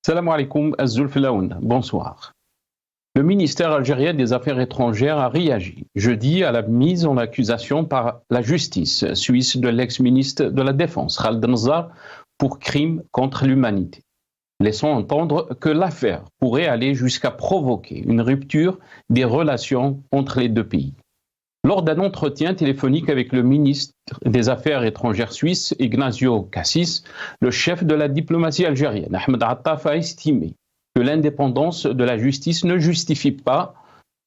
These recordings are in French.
Salam alaikum, Az-Zulfilaoun. Bonsoir. Le ministère algérien des Affaires étrangères a réagi jeudi à la mise en accusation par la justice suisse de l'ex-ministre de la Défense, Khaled Nsar, pour crime contre l'humanité, laissant entendre que l'affaire pourrait aller jusqu'à provoquer une rupture des relations entre les deux pays. Lors d'un entretien téléphonique avec le ministre des Affaires étrangères suisse, Ignacio Cassis, le chef de la diplomatie algérienne, Ahmed Attaf, a estimé que l'indépendance de la justice ne justifie pas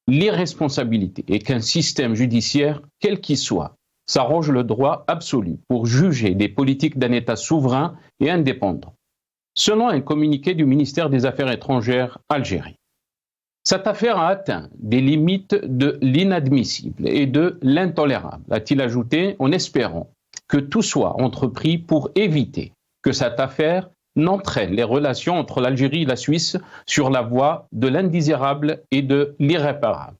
l'irresponsabilité et qu'un système judiciaire, quel qu'il soit, s'arroge le droit absolu pour juger des politiques d'un État souverain et indépendant. Selon un communiqué du ministère des Affaires étrangères algérien, cette affaire a atteint des limites de l'inadmissible et de l'intolérable, a-t-il ajouté, en espérant que tout soit entrepris pour éviter que cette affaire n'entraîne les relations entre l'Algérie et la Suisse sur la voie de l'indésirable et de l'irréparable,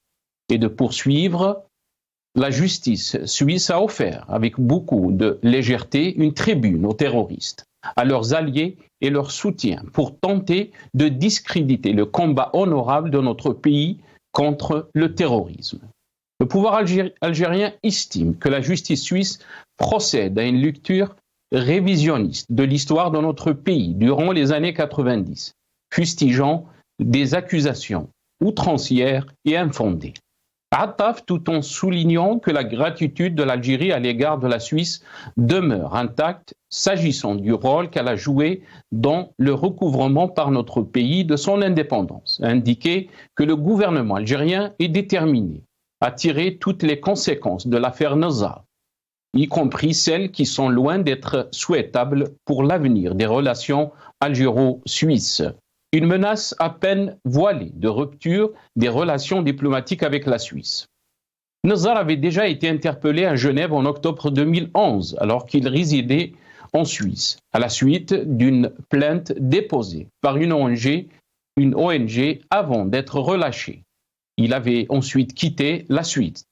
et de poursuivre. La justice suisse a offert avec beaucoup de légèreté une tribune aux terroristes, à leurs alliés et leur soutien pour tenter de discréditer le combat honorable de notre pays contre le terrorisme. Le pouvoir algérien estime que la justice suisse procède à une lecture révisionniste de l'histoire de notre pays durant les années 90, fustigeant des accusations outrancières et infondées. Attaf, tout en soulignant que la gratitude de l'Algérie à l'égard de la Suisse demeure intacte s'agissant du rôle qu'elle a joué dans le recouvrement par notre pays de son indépendance, a indiqué que le gouvernement algérien est déterminé à tirer toutes les conséquences de l'affaire Nsar, y compris celles qui sont loin d'être souhaitables pour l'avenir des relations algéro-suisses. Une menace à peine voilée de rupture des relations diplomatiques avec la Suisse. Nsar avait déjà été interpellé à Genève en octobre 2011, alors qu'il résidait en Suisse, à la suite d'une plainte déposée par une ONG avant d'être relâché. Il avait ensuite quitté la Suisse.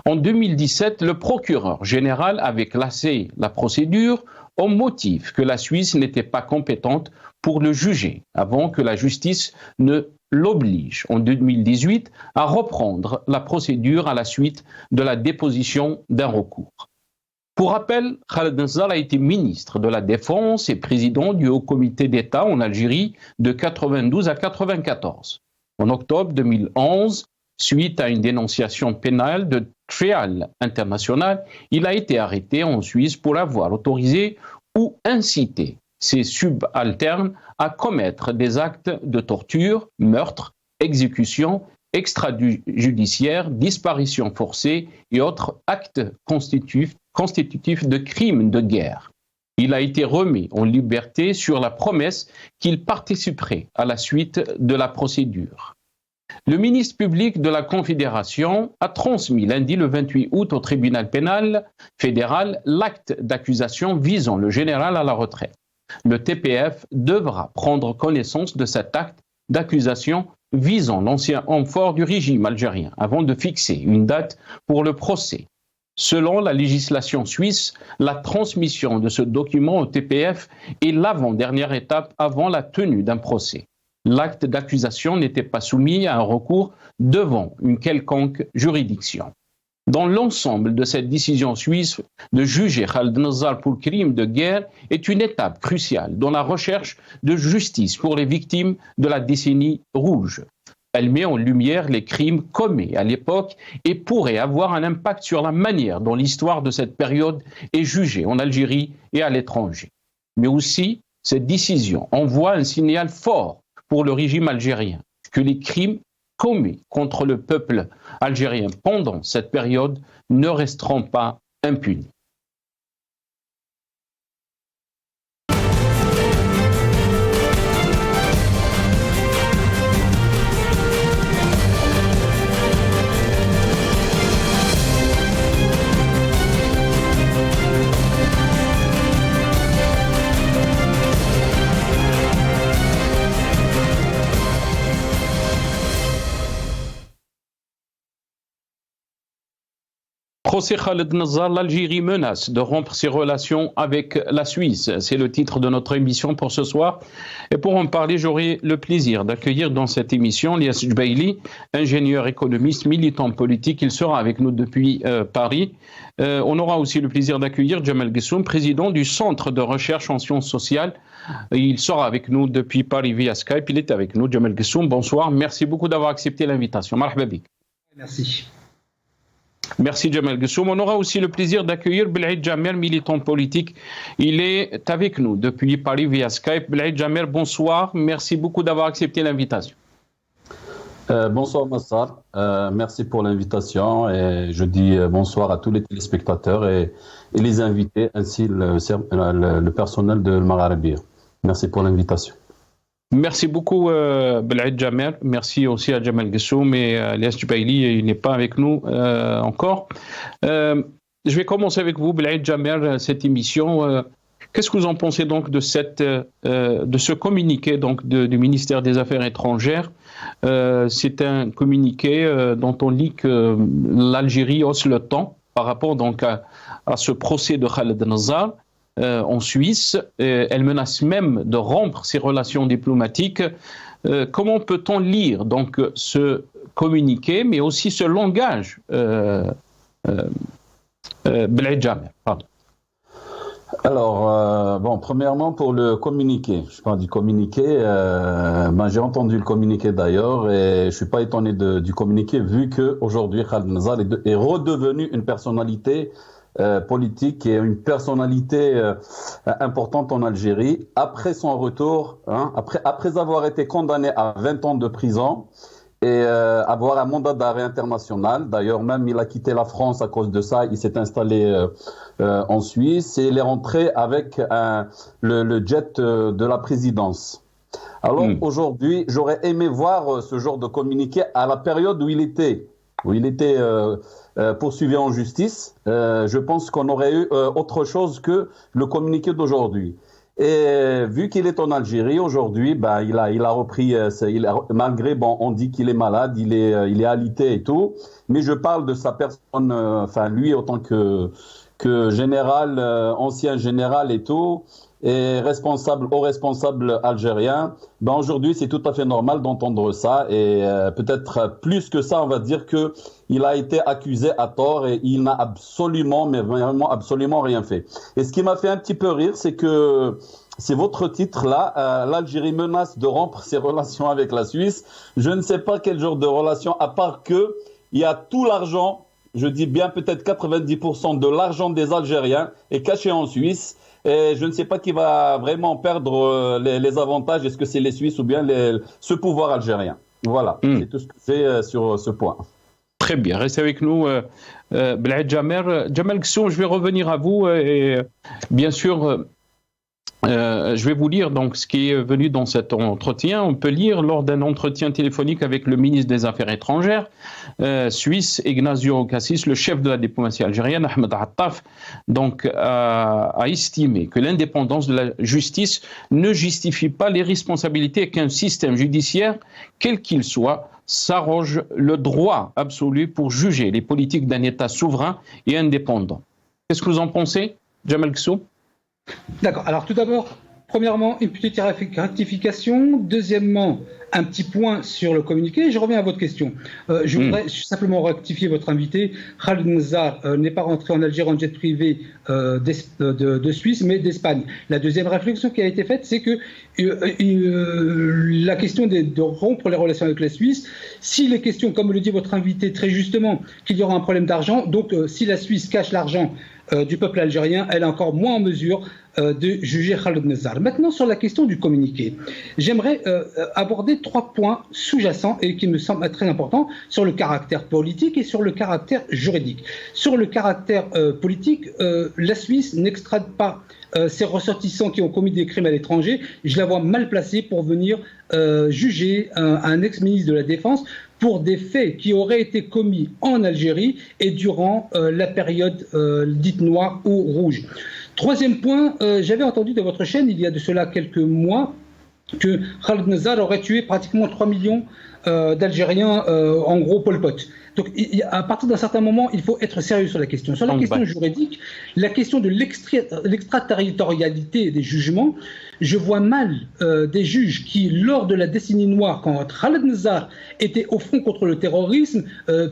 En 2017, le procureur général avait classé la procédure au motif que la Suisse n'était pas compétente pour le juger, avant que la justice ne l'oblige en 2018 à reprendre la procédure à la suite de la déposition d'un recours. Pour rappel, Khaled Nsar a été ministre de la Défense et président du Haut Comité d'État en Algérie de 1992 à 1994. En octobre 2011, suite à une dénonciation pénale de Trial International, il a été arrêté en Suisse pour avoir autorisé ou incité ses subalternes à commettre des actes de torture, meurtre, exécution, extrajudiciaire, disparition forcée et autres actes constitutifs de crimes de guerre. Il a été remis en liberté sur la promesse qu'il participerait à la suite de la procédure. Le ministre public de la Confédération a transmis lundi le 28 août au tribunal pénal fédéral l'acte d'accusation visant le général à la retraite. Le TPF devra prendre connaissance de cet acte d'accusation visant l'ancien homme fort du régime algérien avant de fixer une date pour le procès. Selon la législation suisse, la transmission de ce document au TPF est l'avant-dernière étape avant la tenue d'un procès. L'acte d'accusation n'était pas soumis à un recours devant une quelconque juridiction. Dans l'ensemble de cette décision suisse de juger Khaled Nsar pour crime de guerre est une étape cruciale dans la recherche de justice pour les victimes de la décennie rouge. Elle met en lumière les crimes commis à l'époque et pourrait avoir un impact sur la manière dont l'histoire de cette période est jugée en Algérie et à l'étranger. Mais aussi, cette décision envoie un signal fort pour le régime algérien que les crimes commis contre le peuple algérien pendant cette période ne resteront pas impunis. Procès Khaled Nazar, l'Algérie menace de rompre ses relations avec la Suisse. C'est le titre de notre émission pour ce soir. Et pour en parler, j'aurai le plaisir d'accueillir dans cette émission Lias Jbaili, ingénieur économiste, militant politique. Il sera avec nous depuis Paris. On aura aussi le plaisir d'accueillir Djemal Gessoum, président du Centre de recherche en sciences sociales. Il sera avec nous depuis Paris via Skype. Il est avec nous, Djemal Gessoum. Bonsoir. Merci beaucoup d'avoir accepté l'invitation. Marhaba bik. Merci. Merci Djemal Gessoum. On aura aussi le plaisir d'accueillir Belhaïd Jamer, militant politique. Il est avec nous depuis Paris via Skype. Belhaïd Jamer, bonsoir. Merci beaucoup d'avoir accepté l'invitation. Bonsoir Massar, merci pour l'invitation et je dis bonsoir à tous les téléspectateurs et les invités ainsi le personnel de Maghrébia. Merci pour l'invitation. Merci beaucoup Belhaïd Jamer, merci aussi à Djemal Gessoum et Lias Jbaili, il n'est pas avec nous encore. Je vais commencer avec vous Belhaïd Jamer, cette émission. Qu'est-ce que vous en pensez donc de ce communiqué donc du ministère des Affaires étrangères? C'est un communiqué dont on lit que l'Algérie hausse le ton par rapport donc à ce procès de Khaled Nazar en Suisse. Elle menace même de rompre ses relations diplomatiques. Comment peut-on lire donc ce communiqué, mais aussi ce langage Belhaïd Jamer, pardon. Alors, premièrement, pour le communiqué, je parle du communiqué, j'ai entendu le communiqué d'ailleurs et je ne suis pas étonné du communiqué vu qu'aujourd'hui Khaled Nazar est redevenu une personnalité politique et une personnalité importante en Algérie après son retour, après avoir été condamné à 20 ans de prison et avoir un mandat d'arrêt international. D'ailleurs, même il a quitté la France à cause de ça. Il s'est installé en Suisse et il est rentré avec le jet de la présidence. Alors aujourd'hui, j'aurais aimé voir ce genre de communiqué à la période où il était poursuivi en justice. Je pense qu'on aurait eu autre chose que le communiqué d'aujourd'hui. Et vu qu'il est en Algérie aujourd'hui, il a repris, malgré, on dit qu'il est malade, il est alité et tout, mais je parle de sa personne, lui en tant que général, ancien général et tout, et haut responsable algérien. Aujourd'hui, c'est tout à fait normal d'entendre ça et peut-être plus que ça, on va dire que il a été accusé à tort et il n'a absolument, mais vraiment absolument rien fait. Et ce qui m'a fait un petit peu rire, c'est que c'est votre titre là, l'Algérie menace de rompre ses relations avec la Suisse. Je ne sais pas quel genre de relation, à part que il y a tout l'argent, je dis bien peut-être 90% de l'argent des Algériens est caché en Suisse. Et je ne sais pas qui va vraiment perdre les avantages. Est-ce que c'est les Suisses ou bien ce pouvoir algérien? Voilà, c'est tout ce que c'est sur ce point. Très bien, restez avec nous, Belhaïd Jamer. Djemal Gessoum, je vais revenir à vous et bien sûr, je vais vous lire donc ce qui est venu dans cet entretien. On peut lire lors d'un entretien téléphonique avec le ministre des Affaires étrangères suisse, Ignacio Cassis, le chef de la diplomatie algérienne, Ahmed Attaf, donc a estimé que l'indépendance de la justice ne justifie pas les responsabilités et qu'un système judiciaire, quel qu'il soit, s'arroge le droit absolu pour juger les politiques d'un État souverain et indépendant. Qu'est-ce que vous en pensez, Djemal Gessoum? D'accord. Alors tout d'abord, premièrement, une petite rectification. Deuxièmement, un petit point sur le communiqué. Je reviens à votre question. Je voudrais simplement rectifier votre invité. Khaled Nazar n'est pas rentré en Algérie en jet privé de Suisse, mais d'Espagne. La deuxième réflexion qui a été faite, c'est que la question de rompre les relations avec la Suisse, s'il est question, comme le dit votre invité très justement, qu'il y aura un problème d'argent, donc si la Suisse cache l'argent du peuple algérien, elle est encore moins en mesure de juger Khaled Nazar. Maintenant, sur la question du communiqué, j'aimerais aborder 3 points sous-jacents et qui me semblent très importants sur le caractère politique et sur le caractère juridique. Sur le caractère politique, la Suisse n'extrade pas ses ressortissants qui ont commis des crimes à l'étranger. Je la vois mal placée pour venir juger un ex-ministre de la Défense pour des faits qui auraient été commis en Algérie et durant la période dite noire ou rouge. Troisième point, j'avais entendu de votre chaîne, il y a de cela quelques mois, que Khaled Nazar aurait tué pratiquement 3 millions d'Algériens, en gros Pol Pot. Donc à partir d'un certain moment, il faut être sérieux sur la question. Sur la question juridique, la question de l'extraterritorialité des jugements, je vois mal des juges qui, lors de la décennie noire, quand Khaled Nazar était au front contre le terrorisme,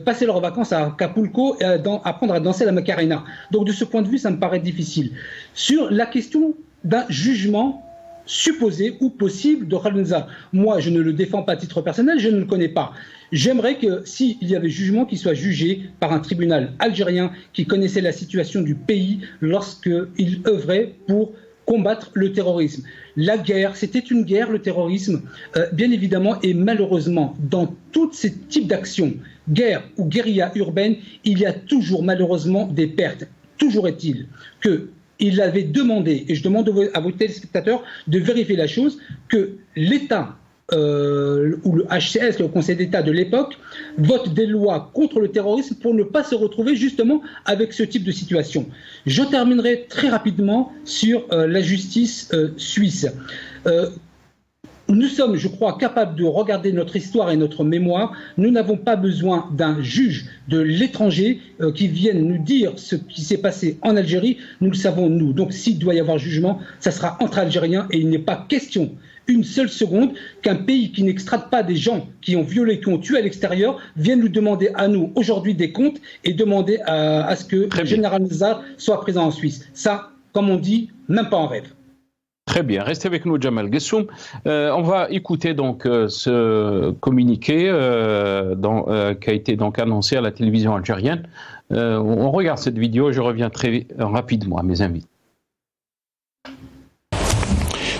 passaient leurs vacances à Acapulco et apprendre à danser la Macarena. Donc de ce point de vue, ça me paraît difficile. Sur la question d'un jugement supposé ou possible de Khaled Nazar. Moi, je ne le défends pas à titre personnel, je ne le connais pas. J'aimerais que s'il y avait jugement, qu'il soit jugé par un tribunal algérien qui connaissait la situation du pays lorsqu'il œuvrait pour combattre le terrorisme. La guerre, c'était une guerre, le terrorisme, bien évidemment, et malheureusement, dans tous ces types d'actions, guerre ou guérilla urbaine, il y a toujours malheureusement des pertes. Toujours est-il que il avait demandé, et je demande à vos téléspectateurs de vérifier la chose, que l'État ou le HCS, le Conseil d'État de l'époque, vote des lois contre le terrorisme pour ne pas se retrouver justement avec ce type de situation. Je terminerai très rapidement sur la justice suisse. Nous sommes, je crois, capables de regarder notre histoire et notre mémoire. Nous n'avons pas besoin d'un juge de l'étranger qui vienne nous dire ce qui s'est passé en Algérie. Nous le savons, nous. Donc, s'il doit y avoir jugement, ça sera entre Algériens et il n'est pas question une seule seconde qu'un pays qui n'extrade pas des gens qui ont violé, qui ont tué à l'extérieur, vienne nous demander à nous, aujourd'hui, des comptes et demander à ce que le général Nazar soit présent en Suisse. Ça, comme on dit, même pas en rêve. Très bien, restez avec nous, Jamal Gessoum. On va écouter donc ce communiqué qui a été donc annoncé à la télévision algérienne. On regarde cette vidéo et je reviens très rapidement à mes invités.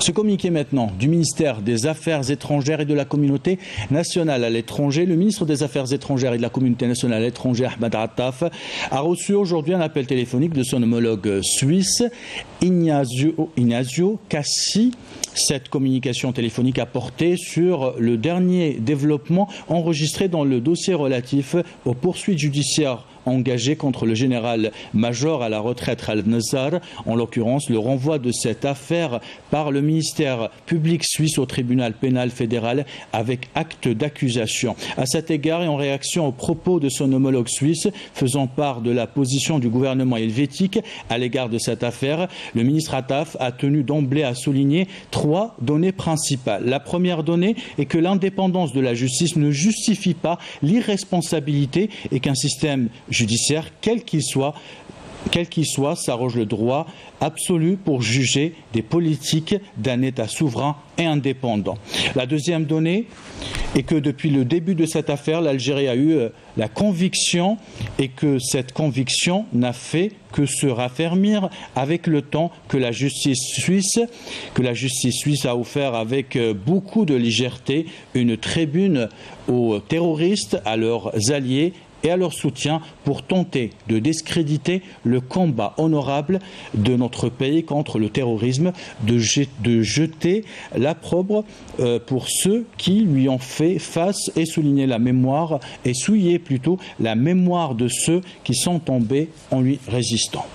Ce communiqué maintenant du ministère des Affaires étrangères et de la communauté nationale à l'étranger, le ministre des Affaires étrangères et de la communauté nationale à l'étranger, Ahmed Attaf, a reçu aujourd'hui un appel téléphonique de son homologue suisse, Ignazio Cassi. Cette communication téléphonique a porté sur le dernier développement enregistré dans le dossier relatif aux poursuites judiciaires engagé contre le général-major à la retraite Khaled Nazar, en l'occurrence le renvoi de cette affaire par le ministère public suisse au tribunal pénal fédéral avec acte d'accusation. À cet égard et en réaction aux propos de son homologue suisse faisant part de la position du gouvernement helvétique à l'égard de cette affaire, le ministre Attaf a tenu d'emblée à souligner 3 données principales. La première donnée est que l'indépendance de la justice ne justifie pas l'irresponsabilité et qu'un système judiciaire, quel qu'il soit, s'arroge le droit absolu pour juger des politiques d'un État souverain et indépendant. La deuxième donnée est que depuis le début de cette affaire, l'Algérie a eu la conviction et que cette conviction n'a fait que se raffermir avec le temps que la justice suisse a offert avec beaucoup de légèreté une tribune aux terroristes, à leurs alliés et à leur soutien pour tenter de discréditer le combat honorable de notre pays contre le terrorisme, de jeter l'opprobre pour ceux qui lui ont fait face et souligner la mémoire et souiller plutôt la mémoire de ceux qui sont tombés en lui résistant.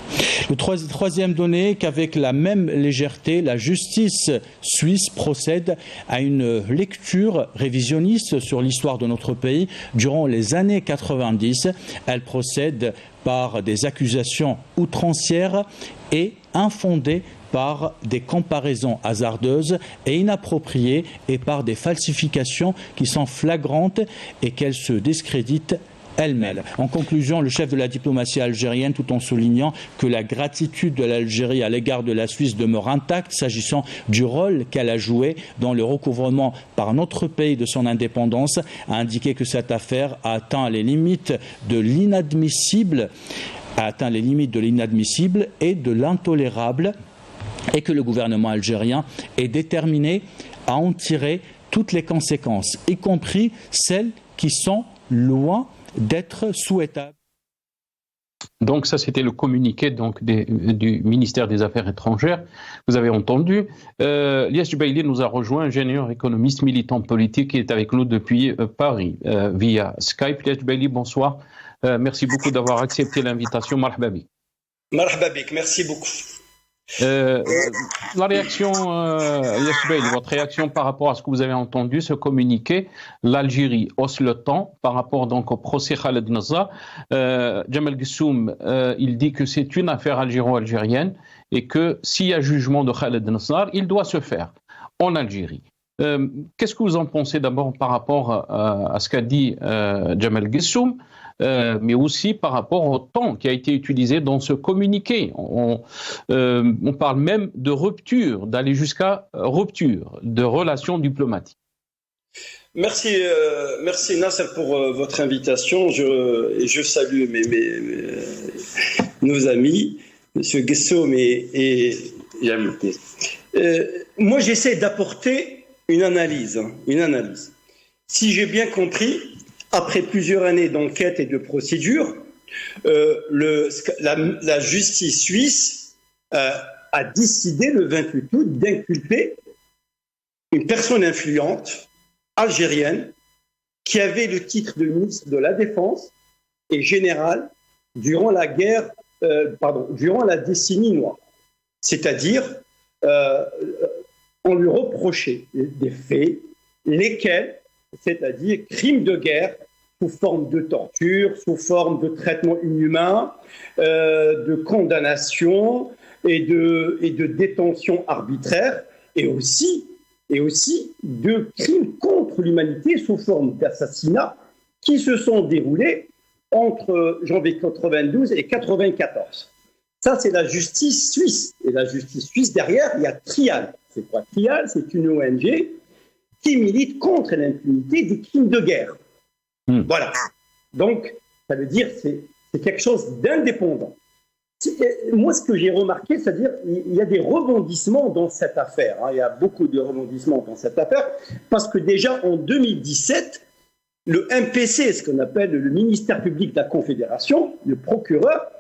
Le troisième donnée est qu'avec la même légèreté, la justice suisse procède à une lecture révisionniste sur l'histoire de notre pays durant les années 90. Elle procède par des accusations outrancières et infondées par des comparaisons hasardeuses et inappropriées et par des falsifications qui sont flagrantes et qu'elle se discrédite elle-même. En conclusion, le chef de la diplomatie algérienne, tout en soulignant que la gratitude de l'Algérie à l'égard de la Suisse demeure intacte s'agissant du rôle qu'elle a joué dans le recouvrement par notre pays de son indépendance, a indiqué que cette affaire a atteint les limites de l'inadmissible et de l'intolérable et que le gouvernement algérien est déterminé à en tirer toutes les conséquences, y compris celles qui sont loin d'être souhaitable. Donc ça, c'était le communiqué du ministère des Affaires étrangères. Vous avez entendu. Lies Jubaili nous a rejoint, ingénieur, économiste, militant politique, qui est avec nous depuis Paris via Skype. Lies Jubaili, bonsoir. Merci beaucoup d'avoir accepté l'invitation. Marhaba bik. Marhaba bik, merci beaucoup. La réaction, Yassoubeï, votre réaction par rapport à ce que vous avez entendu, ce communiqué, l'Algérie hausse le ton par rapport donc au procès Khaled Nasrallah. Djemal Guessoum, il dit que c'est une affaire algéro-algérienne et que s'il y a jugement de Khaled Nasrallah, il doit se faire en Algérie. Qu'est-ce que vous en pensez d'abord par rapport à ce qu'a dit Djemal Guessoum, mais aussi par rapport au temps qui a été utilisé dans ce communiqué. On parle même de rupture, d'aller jusqu'à rupture de relations diplomatiques. Merci Nasser pour votre invitation. Je salue nos amis, M. Guessoum et Jamel. Moi, j'essaie d'apporter une analyse. Si j'ai bien compris, après plusieurs années d'enquête et de procédure, la justice suisse a décidé le 28 août d'inculper une personne influente algérienne qui avait le titre de ministre de la Défense et général durant la décennie noire. C'est-à-dire, on lui reprochait des faits, lesquels, c'est-à-dire crimes de guerre sous forme de torture, sous forme de traitement inhumain, de condamnation et de détention arbitraire, et aussi de crimes contre l'humanité sous forme d'assassinat qui se sont déroulés entre janvier 92 et 94. Ça, c'est la justice suisse. Et la justice suisse, derrière, il y a Trial. C'est quoi Trial? C'est une ONG qui milite contre l'impunité des crimes de guerre. Voilà. Donc, ça veut dire que c'est quelque chose d'indépendant. Moi, ce que j'ai remarqué, c'est-à-dire il y a des rebondissements dans cette affaire. Il y a beaucoup de rebondissements dans cette affaire, parce que déjà en 2017, le MPC, ce qu'on appelle le ministère public de la Confédération, le procureur,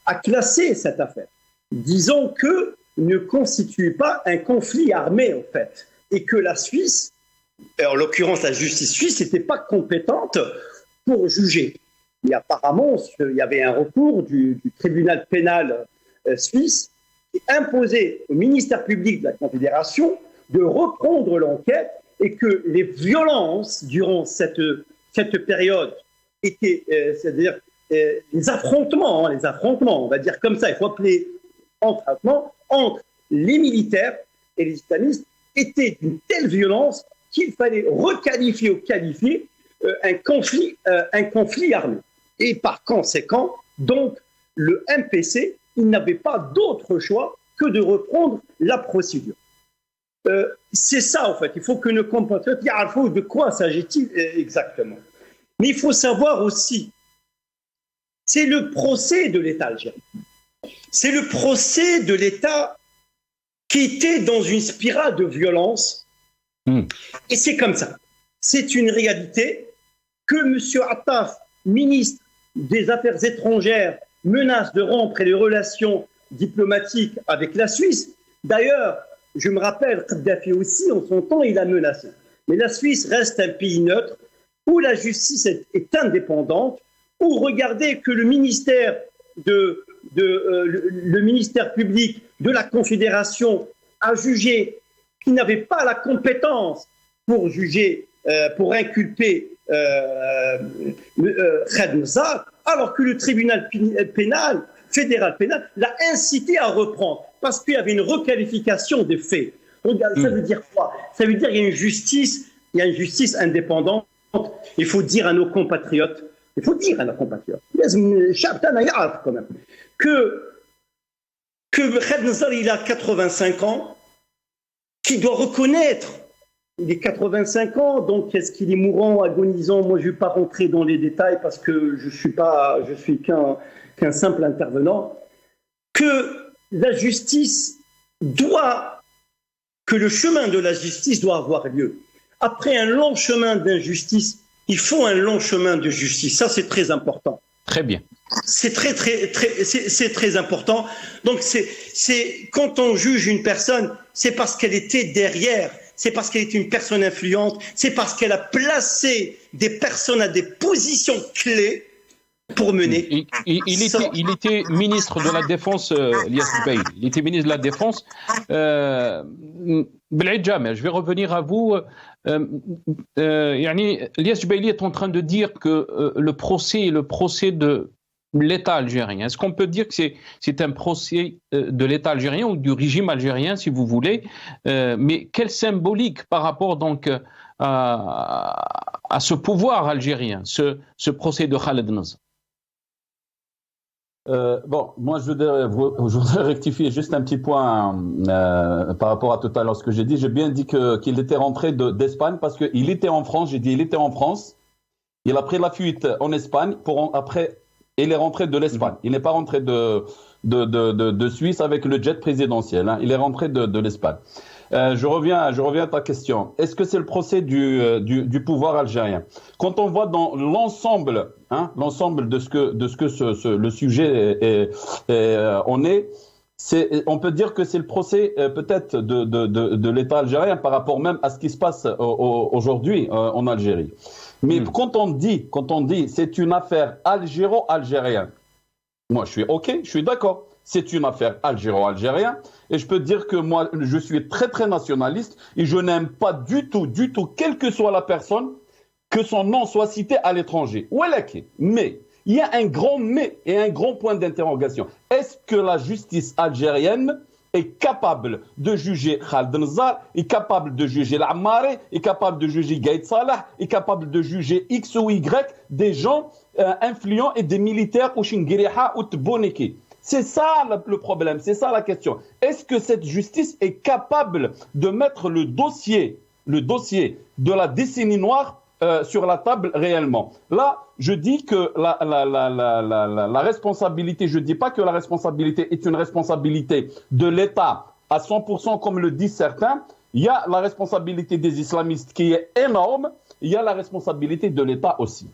a classé cette affaire, disant que ne constitue pas un conflit armé, en fait, et que la Suisse, en l'occurrence la justice suisse, n'était pas compétente pour juger. Et apparemment, il y avait un recours du tribunal pénal suisse qui imposait au ministère public de la Confédération de reprendre l'enquête et que les violences durant cette période étaient, c'est-à-dire les affrontements, on va dire comme ça, il faut appeler affrontements entre les militaires et les islamistes, étaient d'une telle violence qu'il fallait requalifier ou qualifier un conflit armé. Et par conséquent, donc, le MPC, il n'avait pas d'autre choix que de reprendre la procédure. C'est ça, en fait. Il faut que nos compatriotes disent de quoi s'agit-il exactement. Mais il faut savoir aussi, c'est le procès de l'État algérien. C'est le procès de l'État qui était dans une spirale de violence. Et c'est comme ça. C'est une réalité que M. Attaf, ministre des Affaires étrangères, menace de rompre les relations diplomatiques avec la Suisse. D'ailleurs, je me rappelle, Kadhafi aussi, en son temps, il a menacé. Mais la Suisse reste un pays neutre, où la justice est indépendante, où regardez que le ministère public de la Confédération a jugé qu'il n'avait pas la compétence pour juger, pour inculper Khaled Nasrallah, alors que le tribunal fédéral pénal l'a incité à reprendre, parce qu'il y avait une requalification des faits. Regarde, ça veut dire quoi? Ça veut dire qu'il y a une justice indépendante. Il faut dire à nos compatriotes, quand même, que Khaled Nasrallah, il a 85 ans, qu'il doit reconnaître. Il est 85 ans, donc est-ce qu'il est mourant, agonisant? Moi, je ne vais pas rentrer dans les détails parce que je suis qu'un simple intervenant. Que la justice que le chemin de la justice doit avoir lieu. Après un long chemin d'injustice, il faut un long chemin de justice. Ça, c'est très important. Très bien. C'est très important. Donc, c'est quand on juge une personne, c'est parce qu'elle était derrière. C'est parce qu'elle est une personne influente, c'est parce qu'elle a placé des personnes à des positions clés pour mener. Il était ministre de la Défense, Elias Jubaili. Il était ministre de la Défense. Bel'aid Jamer, je vais revenir à vous. Elias Jubaili est en train de dire que le procès de l'État algérien. Est-ce qu'on peut dire que c'est un procès de l'État algérien ou du régime algérien, si vous voulez, mais quelle symbolique par rapport donc à ce pouvoir algérien, ce procès de Khaled Nasser? Moi je voudrais rectifier juste un petit point par rapport à tout à l'heure ce que j'ai dit. J'ai bien dit qu'il était rentré d'Espagne parce qu'il était en France. J'ai dit il était en France. Il a pris la fuite en Espagne après. Il est rentré de l'Espagne. Il n'est pas rentré de Suisse avec le jet présidentiel. Hein. Il est rentré de l'Espagne. Je reviens à ta question. Est-ce que c'est le procès du pouvoir algérien? Quand on voit dans l'ensemble de ce que le sujet on peut dire que c'est le procès peut-être de l'État algérien par rapport même à ce qui se passe aujourd'hui en Algérie. Mais quand on dit c'est une affaire algéro-algérienne, moi je suis d'accord. C'est une affaire algéro-algérienne et je peux dire que moi je suis très très nationaliste et je n'aime pas du tout, quelle que soit la personne, que son nom soit cité à l'étranger. Mais il y a un grand mais et un grand point d'interrogation. Est-ce que la justice algérienne est capable de juger Khaled Nasser, est capable de juger l'Ammari, est capable de juger Gaïd Salah, est capable de juger X ou Y, des gens influents et des militaires ou Shingiriha ou Tboniki? C'est ça le problème, c'est ça la question. Est-ce que cette justice est capable de mettre le dossier de la décennie noire sur la table réellement? Là, je dis que la responsabilité, je ne dis pas que la responsabilité est une responsabilité de l'État à 100% comme le disent certains. Il y a la responsabilité des islamistes qui est énorme, il y a la responsabilité de l'État aussi.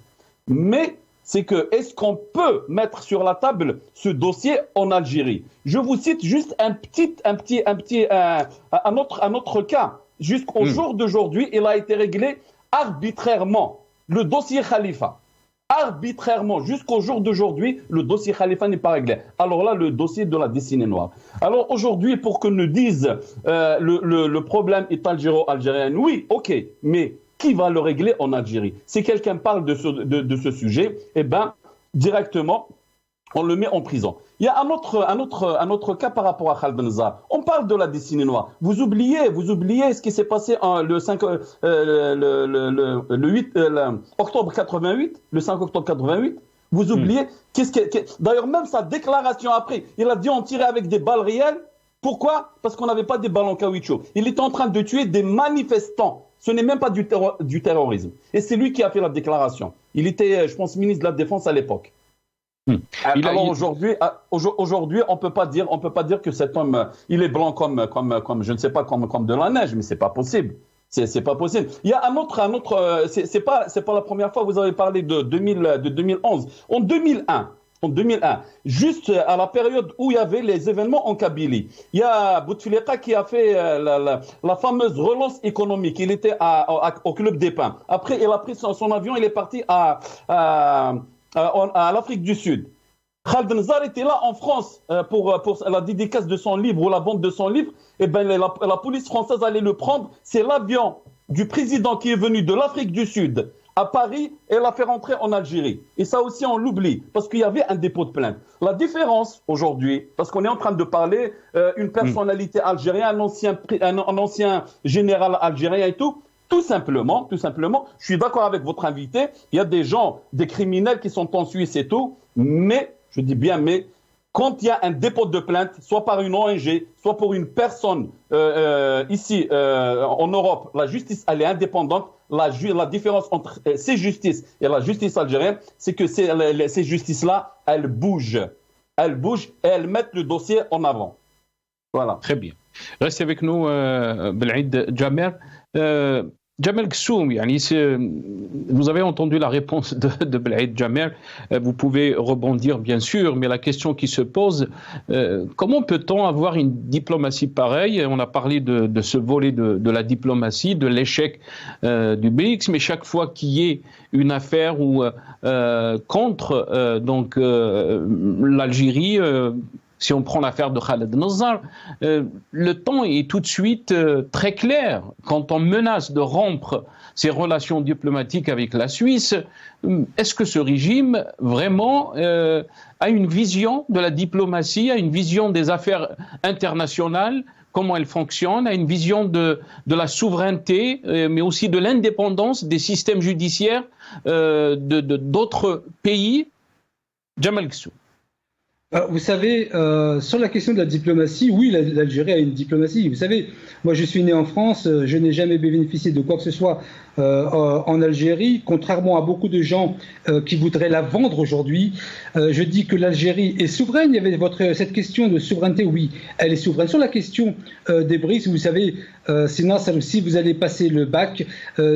Mais c'est que est-ce qu'on peut mettre sur la table ce dossier en Algérie? Je vous cite juste un autre cas. Jusqu'au jour d'aujourd'hui, il a été réglé arbitrairement. Le dossier Khalifa. Arbitrairement, jusqu'au jour d'aujourd'hui, le dossier Khalifa n'est pas réglé. Alors là, le dossier de la décennie noire. Alors aujourd'hui, pour qu'on nous dise le problème est algéro-algérien, oui, ok, mais qui va le régler en Algérie? Si quelqu'un parle de ce sujet, eh ben, directement, on le met en prison. Il y a un autre cas par rapport à Khaled Nasser. On parle de la décennie noire. Vous oubliez ce qui s'est passé le 5 octobre 88, le 5 octobre 88. Vous oubliez d'ailleurs même sa déclaration après, il a dit on tirait avec des balles réelles. Pourquoi? Parce qu'on n'avait pas des balles en caoutchouc. Il était en train de tuer des manifestants. Ce n'est même pas du terrorisme. Et c'est lui qui a fait la déclaration. Il était, je pense, ministre de la Défense à l'époque. Alors aujourd'hui, on peut pas dire que cet homme, il est blanc comme je ne sais pas comme de la neige, mais c'est pas possible. C'est pas possible. Il y a un autre, c'est pas la première fois. Vous avez parlé de 2011. En 2001, juste à la période où il y avait les événements en Kabylie, il y a Bouteflika qui a fait la fameuse relance économique. Il était au Club des Pins. Après, il a pris son avion, il est parti à l'Afrique du Sud. Khaled Nasser était là en France pour la dédicace de son livre ou la vente de son livre. Et ben la police française allait le prendre. C'est l'avion du président qui est venu de l'Afrique du Sud à Paris et l'a fait rentrer en Algérie. Et ça aussi on l'oublie parce qu'il y avait un dépôt de plainte. La différence aujourd'hui, parce qu'on est en train de parler une personnalité algérienne, un ancien général algérien et tout. Tout simplement, je suis d'accord avec votre invité, il y a des gens, des criminels qui sont en Suisse et tout, mais, je dis bien mais, quand il y a un dépôt de plainte, soit par une ONG, soit pour une personne ici en Europe, la justice elle est indépendante, la différence entre ces justices et la justice algérienne, c'est que ces justices-là, elles bougent et elles mettent le dossier en avant. Voilà. Très bien. Restez avec nous, Bel'aid Jamer. Jamel Kssoum, vous avez entendu la réponse de Belhaïd Jamel, vous pouvez rebondir bien sûr, mais la question qui se pose, comment peut-on avoir une diplomatie pareille? On a parlé de ce volet de la diplomatie, de l'échec du BRICS, mais chaque fois qu'il y ait une affaire contre l'Algérie, si on prend l'affaire de Khaled Nazar, le temps est tout de suite très clair. Quand on menace de rompre ses relations diplomatiques avec la Suisse, est-ce que ce régime vraiment a une vision de la diplomatie, a une vision des affaires internationales, comment elles fonctionnent, a une vision de la souveraineté, mais aussi de l'indépendance des systèmes judiciaires d'autres pays? Jamel Kssoum. Vous savez, sur la question de la diplomatie, oui, l'Algérie a une diplomatie. Vous savez, moi je suis né en France, je n'ai jamais bénéficié de quoi que ce soit en Algérie, contrairement à beaucoup de gens qui voudraient la vendre aujourd'hui. Je dis que l'Algérie est souveraine. Il y avait cette question de souveraineté, oui, elle est souveraine. Sur la question des BRICS, vous savez, sinon, si vous allez passer le bac,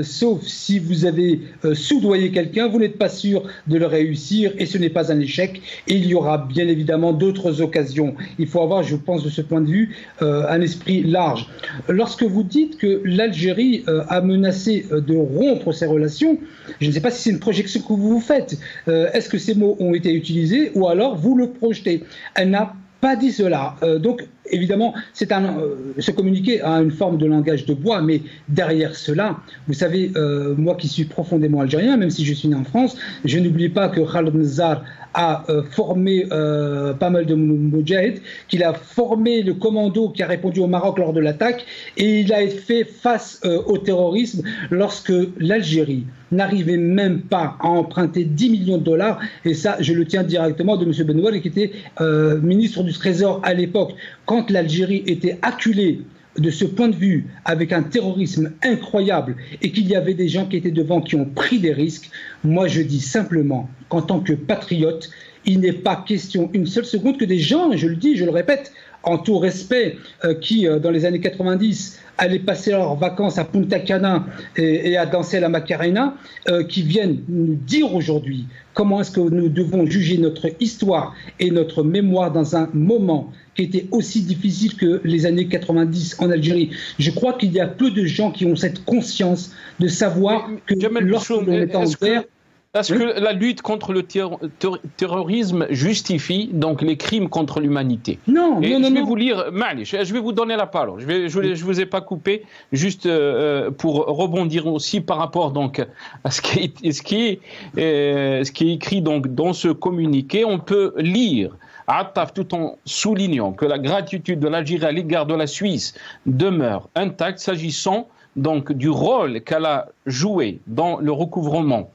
sauf si vous avez soudoyé quelqu'un, vous n'êtes pas sûr de le réussir et ce n'est pas un échec. Et il y aura bien évidemment d'autres occasions. Il faut avoir, je pense, de ce point de vue, un esprit large. Lorsque vous dites que l'Algérie a menacé de rompre ses relations, je ne sais pas si c'est une projection que vous faites. Est-ce que ces mots ont été utilisés ou alors vous le projetez? Elle n'a pas dit cela. Donc, évidemment, ce communiqué a une forme de langage de bois, mais derrière cela, vous savez, moi qui suis profondément algérien, même si je suis né en France, je n'oublie pas que Khaled Nazar a formé pas mal de moudjahid, qu'il a formé le commando qui a répondu au Maroc lors de l'attaque, et il a fait face au terrorisme lorsque l'Algérie n'arrivait même pas à emprunter 10 millions de dollars, et ça, je le tiens directement de M. Benoual, qui était ministre du Trésor à l'époque. Quand l'Algérie était acculée de ce point de vue, avec un terrorisme incroyable, et qu'il y avait des gens qui étaient devant, qui ont pris des risques, moi je dis simplement qu'en tant que patriote, il n'est pas question une seule seconde que des gens, je le dis, je le répète, en tout respect, qui dans les années 90 allaient passer leurs vacances à Punta Cana et à danser à la Macarena, qui viennent nous dire aujourd'hui comment est-ce que nous devons juger notre histoire et notre mémoire dans un moment qui était aussi difficile que les années 90 en Algérie. Je crois qu'il y a peu de gens qui ont cette conscience de savoir que lorsque l'on est en guerre... Est-ce que la lutte contre le terrorisme justifie donc les crimes contre l'humanité? Non, et non, je vais non. vous lire, je vais vous donner la parole. Je vous ai pas coupé, juste pour rebondir aussi par rapport donc à ce qui est écrit donc dans ce communiqué. On peut lire Attaf tout en soulignant que la gratitude de l'Algérie à l'égard de la Suisse demeure intacte s'agissant donc du rôle qu'elle a joué dans le recouvrement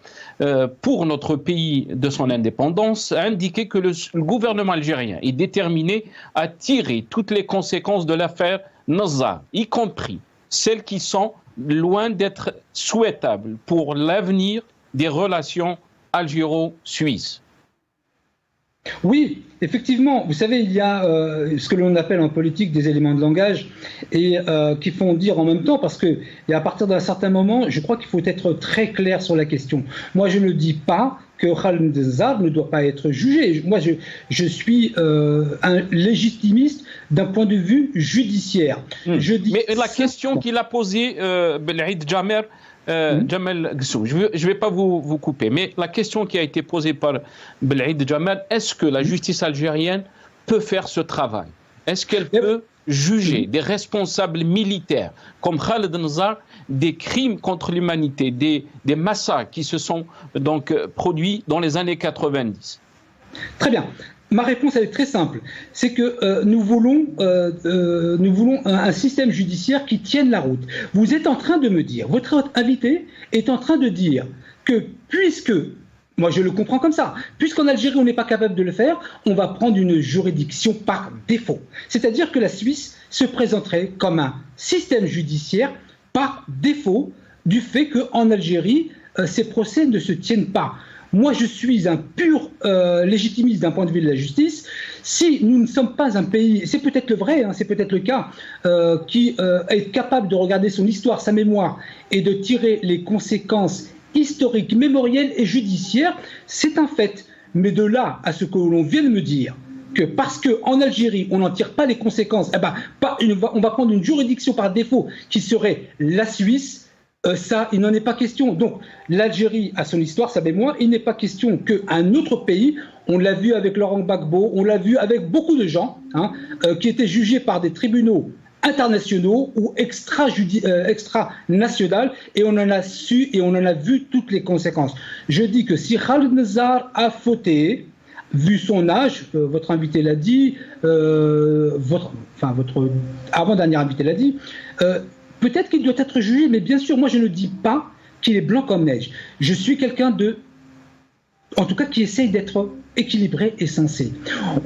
pour notre pays de son indépendance, a indiqué que le gouvernement algérien est déterminé à tirer toutes les conséquences de l'affaire Nazar, y compris celles qui sont loin d'être souhaitables pour l'avenir des relations algéro-suisses. Oui, effectivement. Vous savez, il y a ce que l'on appelle en politique des éléments de langage et qui font dire en même temps, parce que et à partir d'un certain moment, je crois qu'il faut être très clair sur la question. Moi, je ne dis pas que Khaled Nazar ne doit pas être jugé. Moi, je suis un légitimiste d'un point de vue judiciaire. Je dis mais la question qu'il a posée, Belhaïd Jamel Kssoum, je ne vais pas vous couper, mais la question qui a été posée par Belhaïd Jamel, est-ce que la justice algérienne peut faire ce travail? Est-ce qu'elle peut juger des responsables militaires comme Khaled Nazar des crimes contre l'humanité, des massacres qui se sont donc produits dans les années 90? Très bien. Ma réponse elle est très simple, c'est que nous voulons un système judiciaire qui tienne la route. Vous êtes en train de me dire, votre invité est en train de dire que puisque, moi je le comprends comme ça, puisqu'en Algérie on n'est pas capable de le faire, on va prendre une juridiction par défaut. C'est-à-dire que la Suisse se présenterait comme un système judiciaire par défaut du fait qu'en Algérie, ces procès ne se tiennent pas. Moi, je suis un pur légitimiste d'un point de vue de la justice. Si nous ne sommes pas un pays, c'est peut-être le vrai, c'est peut-être le cas, qui est capable de regarder son histoire, sa mémoire, et de tirer les conséquences historiques, mémorielles et judiciaires, c'est un fait. Mais de là à ce que l'on vient de me dire, que parce qu'en Algérie, on n'en tire pas les conséquences, on va prendre une juridiction par défaut qui serait la Suisse, ça, il n'en est pas question. Donc, l'Algérie a son histoire, sa mémoire. Il n'est pas question qu'un autre pays, on l'a vu avec Laurent Gbagbo, on l'a vu avec beaucoup de gens, qui étaient jugés par des tribunaux internationaux ou extra-nationaux, et on en a su et on en a vu toutes les conséquences. Je dis que si Khaled Nazar a fauté, vu son âge, votre invité l'a dit, votre avant-dernier invité l'a dit, peut-être qu'il doit être jugé, mais bien sûr, moi je ne dis pas qu'il est blanc comme neige. Je suis quelqu'un en tout cas qui essaye d'être équilibré et sensé.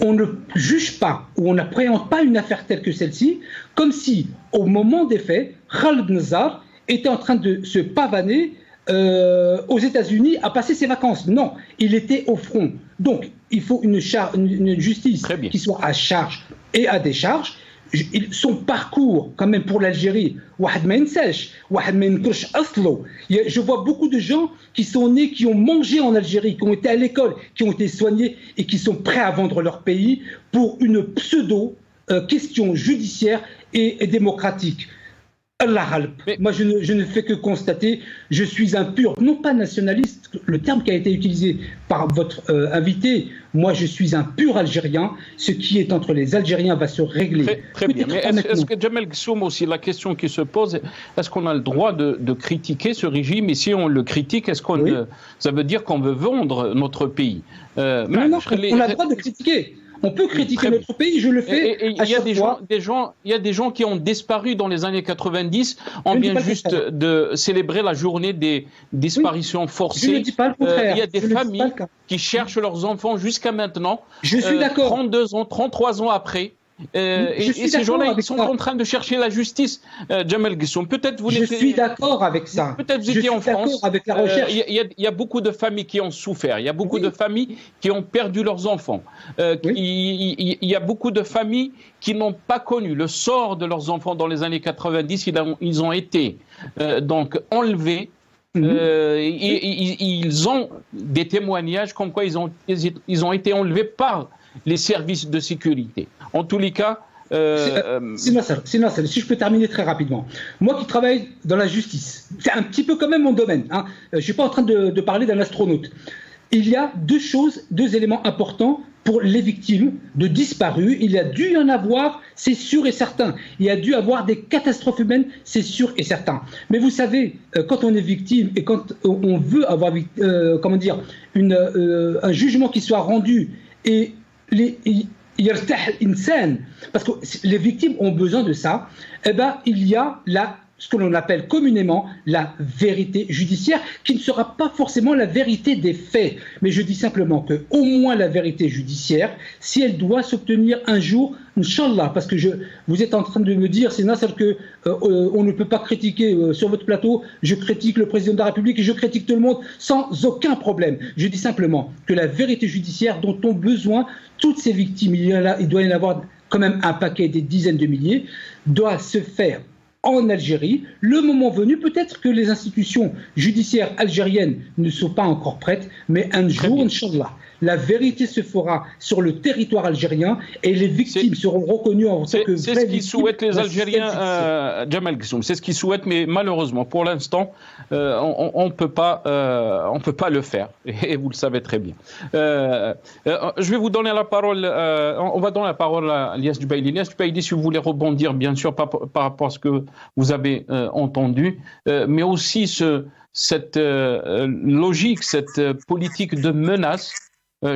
On ne juge pas ou on n'appréhende pas une affaire telle que celle-ci, comme si, au moment des faits, Khaled Nazar était en train de se pavaner aux États-Unis à passer ses vacances. Non, il était au front. Donc, il faut une justice qui soit à charge et à décharge. Son parcours, quand même, pour l'Algérie, je vois beaucoup de gens qui sont nés, qui ont mangé en Algérie, qui ont été à l'école, qui ont été soignés et qui sont prêts à vendre leur pays pour une pseudo-question judiciaire et démocratique. Moi, je ne fais que constater, je suis un pur, non pas nationaliste, le terme qui a été utilisé par votre invité, moi je suis un pur Algérien, ce qui est entre les Algériens va se régler. Très bien, mais est-ce que Jamel Ghessoum aussi, la question qui se pose, est-ce qu'on a le droit de critiquer ce régime, et si on le critique, est-ce qu'on ça veut dire qu'on veut vendre notre pays? Non, on a le droit de critiquer. On peut critiquer notre pays, je le fais. Il y a des gens qui ont disparu dans les années 90. On vient juste de célébrer la journée des disparitions forcées. Je ne dis pas le contraire. Il y a des familles qui cherchent leurs enfants jusqu'à maintenant. Je suis d'accord. 32 ans, 33 ans après. Et ces gens-là, ils sont en train de chercher la justice. Jamel Ghessoum, peut-être je suis d'accord avec ça. Peut-être vous étiez en France. Avec la recherche. Il y a beaucoup de familles qui ont souffert. Il y a beaucoup de familles qui ont perdu leurs enfants. Il y a beaucoup de familles qui n'ont pas connu le sort de leurs enfants dans les années 90. Ils ont été donc enlevés. Ils ont des témoignages comme quoi ils ont été enlevés par les services de sécurité. En tous les cas... Si je peux terminer très rapidement. Moi qui travaille dans la justice, c'est un petit peu quand même mon domaine. Je ne suis pas en train de parler d'un astronaute. Il y a deux éléments importants pour les victimes de disparus. Il y a dû y en avoir, c'est sûr et certain. Il y a dû avoir des catastrophes humaines, c'est sûr et certain. Mais vous savez, quand on est victime et quand on veut avoir un jugement qui soit rendu et parce que les victimes ont besoin de ça, il y a ce que l'on appelle communément la vérité judiciaire, qui ne sera pas forcément la vérité des faits. Mais je dis simplement qu'au moins la vérité judiciaire, si elle doit s'obtenir un jour, Inch'Allah, parce que vous êtes en train de me dire, c'est Nasser, qu'on ne peut pas critiquer sur votre plateau, je critique le président de la République et je critique tout le monde sans aucun problème. Je dis simplement que la vérité judiciaire dont ont besoin toutes ces victimes, il doit y en avoir quand même un paquet, des dizaines de milliers, doit se faire en Algérie. Le moment venu, peut-être que les institutions judiciaires algériennes ne sont pas encore prêtes, mais un jour, Inch'Allah, la vérité se fera sur le territoire algérien et les victimes seront reconnues en tant que vraies victimes. C'est ce qu'ils souhaitent les Algériens, Jamel Ghessoum. C'est ce qu'ils souhaitent, mais malheureusement, pour l'instant, on ne peut pas le faire. Et vous le savez très bien. Je vais vous donner la parole. On va donner la parole à Ilyas Jubaili. Ilyas Jubaili, si vous voulez rebondir, bien sûr, par rapport à ce que vous avez entendu, mais aussi cette logique, cette politique de menace.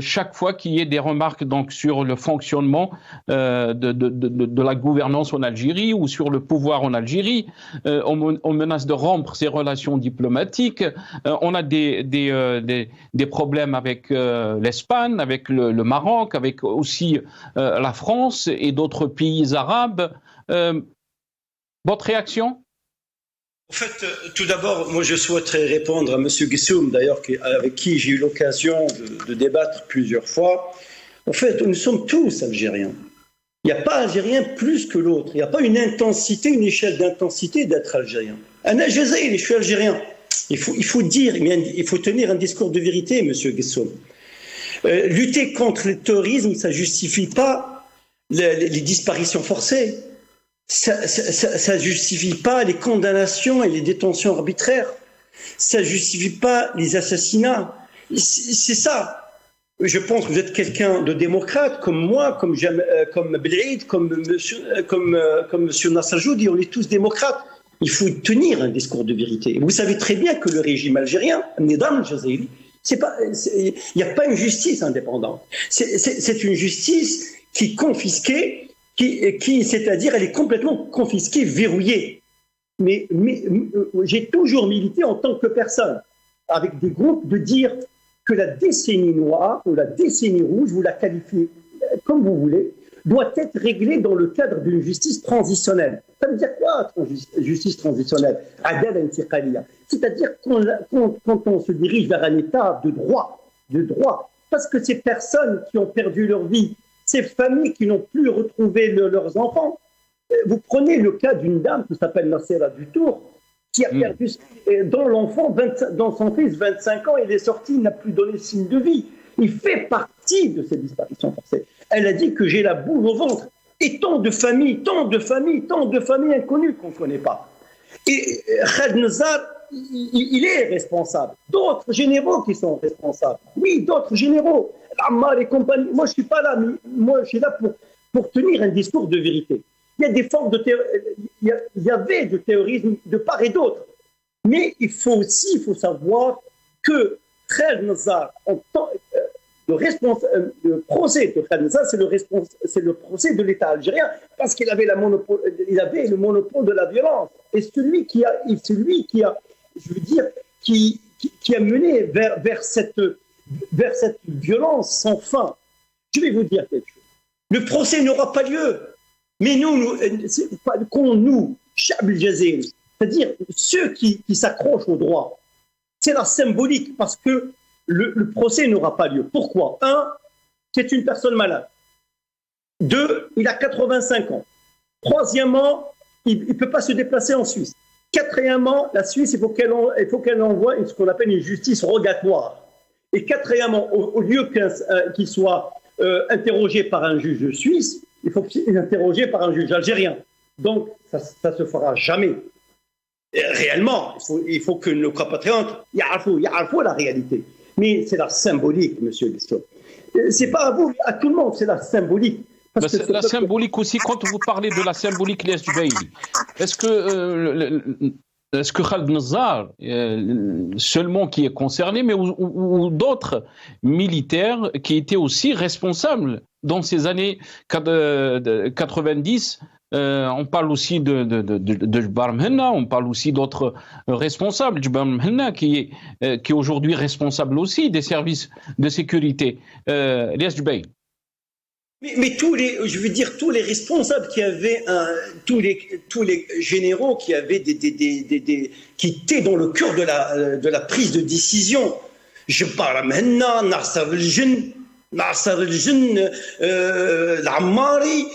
Chaque fois qu'il y ait des remarques donc, sur le fonctionnement de la gouvernance en Algérie ou sur le pouvoir en Algérie, on menace de rompre ses relations diplomatiques. On a des problèmes avec l'Espagne, avec le Maroc, avec aussi la France et d'autres pays arabes. Votre réaction ? En fait, tout d'abord, moi je souhaiterais répondre à M. Ghessoum, d'ailleurs, avec qui j'ai eu l'occasion de débattre plusieurs fois. En fait, nous sommes tous Algériens. Il n'y a pas Algérien plus que l'autre. Il n'y a pas une intensité, une échelle d'intensité d'être Algérien. Un Algérien, je suis Algérien. Il faut dire, il faut tenir un discours de vérité, Monsieur Guesson. Lutter contre le terrorisme, ça ne justifie pas les disparitions forcées. Ça ne justifie pas les condamnations et les détentions arbitraires. Ça ne justifie pas les assassinats. C'est ça. Je pense que vous êtes quelqu'un de démocrate, comme moi, comme Belhaïd, comme monsieur Nasser Joudi, on est tous démocrates. Il faut tenir un discours de vérité. Vous savez très bien que le régime algérien, Nidam al-Jazairi, il n'y a pas une justice indépendante. C'est une justice qui est confisquée, c'est-à-dire elle est complètement confisquée, verrouillée. Mais j'ai toujours milité en tant que personne, avec des groupes, de dire que la décennie noire ou la décennie rouge, vous la qualifiez comme vous voulez, doit être réglée dans le cadre d'une justice transitionnelle. Ça veut dire quoi, justice transitionnelle? Adala intiqaliya. C'est-à-dire quand on se dirige vers un état de droit, parce que ces personnes qui ont perdu leur vie, ces familles qui n'ont plus retrouvé leurs enfants, vous prenez le cas d'une dame qui s'appelle Nassera Dutour, qui a perdu, dont l'enfant, dans son fils, 25 ans, il est sorti, il n'a plus donné signe de vie. Il fait partie de ces disparitions forcées. Elle a dit que j'ai la boule au ventre. Et tant de familles inconnues qu'on ne connaît pas. Et Khaled Nazar, il est responsable. D'autres généraux qui sont responsables. Oui, d'autres généraux. Ammar et compagnie. Moi, je ne suis pas là, mais moi, je suis là pour tenir un discours de vérité. Il y a des formes de il y avait du terrorisme de part et d'autre. Mais il faut savoir que Khaled Nazar, le procès de Khaled Nazar, c'est le procès de l'État algérien, parce qu'il avait le monopole de la violence. Et celui qui a mené vers cette violence sans fin. Je vais vous dire quelque chose. Le procès n'aura pas lieu. Mais nous, Chab el-Jazairi, c'est-à-dire ceux qui s'accrochent au droit, c'est la symbolique, parce que le procès n'aura pas lieu. Pourquoi? 1, c'est une personne malade. 2, il a 85 ans. 3e, il ne peut pas se déplacer en Suisse. 4e, la Suisse, il faut qu'elle envoie ce qu'on appelle une justice rogatoire. Et 4e, au lieu qu'il soit interrogé par un juge suisse, il faut qu'il soit interrogé par un juge algérien. Donc, ça ne se fera jamais. Et réellement, il faut que nos compatriotes yarfou la réalité. Mais c'est la symbolique, monsieur Guesson. C'est pas à vous, à tout le monde, c'est la symbolique. C'est la symbolique aussi, quand vous parlez de la symbolique, Lies Jubaili, est-ce que Khaled Nazar, seulement qui est concerné, mais ou d'autres militaires qui étaient aussi responsables dans ces années 90, on parle aussi de Jbar Mhenna, on parle aussi d'autres responsables. Jbar Mhenna qui est aujourd'hui responsable aussi des services de sécurité. Lies Jubaili. Mais tous les responsables qui avaient tous les généraux qui avaient qui étaient dans le cœur de la prise de décision. Je parle maintenant Nasser el-Jinn, l'Ammari,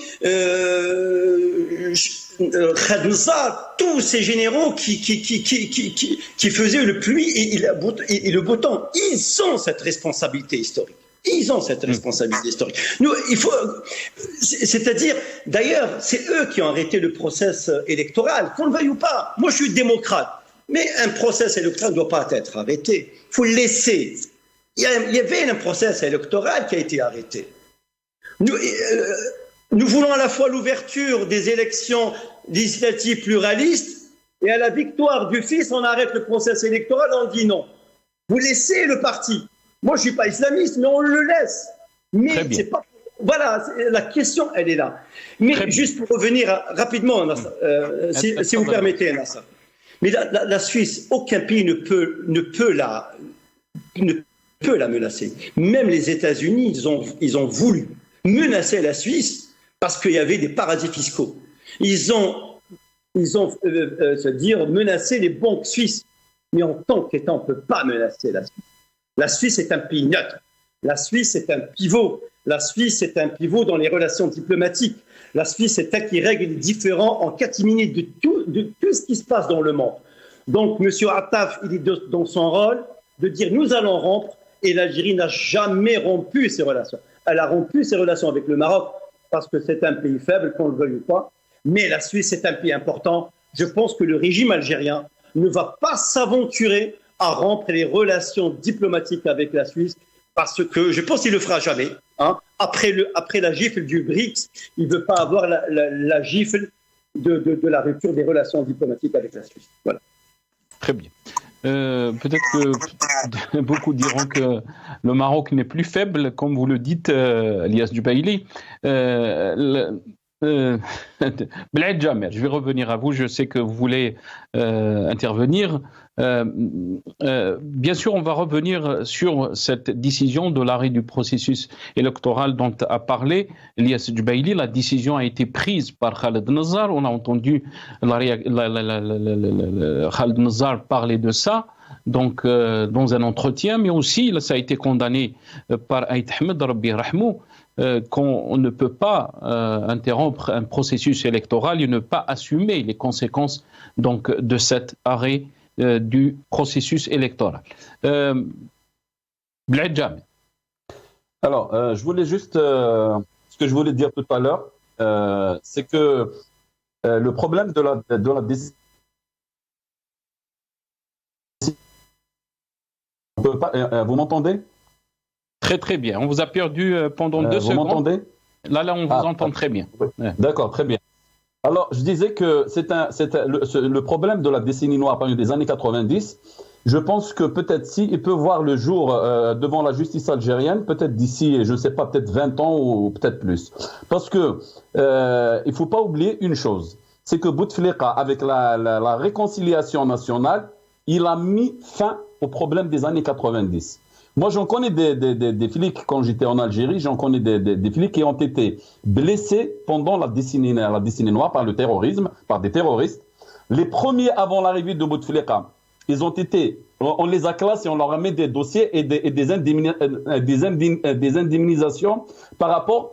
Khaled Nazar, tous ces généraux qui faisaient le pluie et le beau temps, ils ont cette responsabilité historique. Nous, c'est-à-dire, d'ailleurs, c'est eux qui ont arrêté le process électoral, qu'on le veuille ou pas. Moi, je suis démocrate, mais un process électoral ne doit pas être arrêté. Il faut le laisser. Il y avait un process électoral qui a été arrêté. Nous voulons à la fois l'ouverture des élections législatives pluralistes et à la victoire du fils, on arrête le process électoral, on dit non. Vous laissez le parti. Moi, je ne suis pas islamiste, mais on le laisse. Mais c'est pas. Voilà, la question, elle est là. Mais juste pour revenir rapidement, si vous permettez, Nasser. Mais la Suisse, aucun pays ne peut la menacer. Même les États-Unis, ils ont voulu menacer la Suisse parce qu'il y avait des paradis fiscaux. Ils ont menacé les banques suisses. Mais en tant qu'État, on ne peut pas menacer la Suisse. La Suisse est un pays neutre. La Suisse est un pivot. La Suisse est un pivot dans les relations diplomatiques. La Suisse est un qui règle les différends en catimini de tout ce qui se passe dans le monde. Donc, M. Attaf, il est dans son rôle de dire nous allons rompre, et l'Algérie n'a jamais rompu ses relations. Elle a rompu ses relations avec le Maroc parce que c'est un pays faible, qu'on le veuille ou pas. Mais la Suisse est un pays important. Je pense que le régime algérien ne va pas s'aventurer à rompre les relations diplomatiques avec la Suisse parce que je pense qu'il ne le fera jamais. Hein. Après la gifle du BRICS, il ne veut pas avoir la gifle de la rupture des relations diplomatiques avec la Suisse. Voilà. Très bien. Peut-être que beaucoup diront que le Maroc n'est plus faible, comme vous le dites, Elias Jubaili. Bled Jamer, je vais revenir à vous, je sais que vous voulez intervenir. Bien sûr, on va revenir sur cette décision de l'arrêt du processus électoral dont a parlé Elias Jubaili. La décision a été prise par Khaled Nazar. On a entendu Khaled Nazar parler de ça. Donc, dans un entretien, mais aussi, ça a été condamné par Aït Ahmed, Rabbi Rahmou, qu'on ne peut pas interrompre un processus électoral et ne pas assumer les conséquences donc, de cet arrêt du processus électoral. Bled Jamer. Alors, je voulais juste, ce que je voulais dire tout à l'heure, c'est que le problème de la décision, vous m'entendez ? Très très bien. On vous a perdu pendant 2 secondes. Vous m'entendez ? Là, on vous entend très bien. Ouais. D'accord, très bien. Alors, je disais que le problème de la décennie noire parmi des années 90. Je pense que peut-être il peut voir le jour devant la justice algérienne, peut-être d'ici, je ne sais pas, peut-être 20 ans ou peut-être plus. Parce que il faut pas oublier une chose, c'est que Bouteflika, avec la réconciliation nationale, il a mis fin au problème des années 90. Moi, j'en connais des flics, quand j'étais en Algérie, j'en connais des flics qui ont été blessés pendant la décennie noire par le terrorisme, par des terroristes. Les premiers avant l'arrivée de Bouteflika, on les a classés, on leur a mis des dossiers et des indemnisations par rapport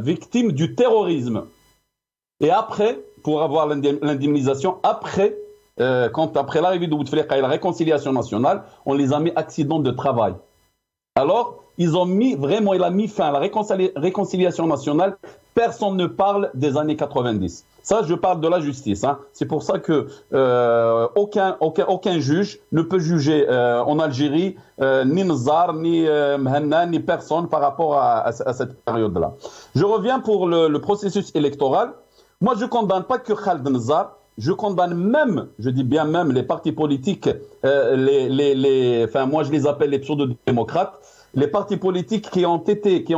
victimes du terrorisme. Et après, pour avoir l'indemnisation, après l'arrivée de Bouteflika et la réconciliation nationale, on les a mis accidents de travail. Alors, il a mis fin à la réconciliation nationale. Personne ne parle des années 90. Ça, je parle de la justice. Hein. C'est pour ça que aucun juge ne peut juger en Algérie ni Nazar, ni Mhenna, ni personne par rapport à cette période-là. Je reviens pour le processus électoral. Moi, je ne condamne pas que Khaled Nazar. Je condamne même, je dis bien même, les partis politiques, moi je les appelle les pseudo-démocrates, les partis politiques qui ont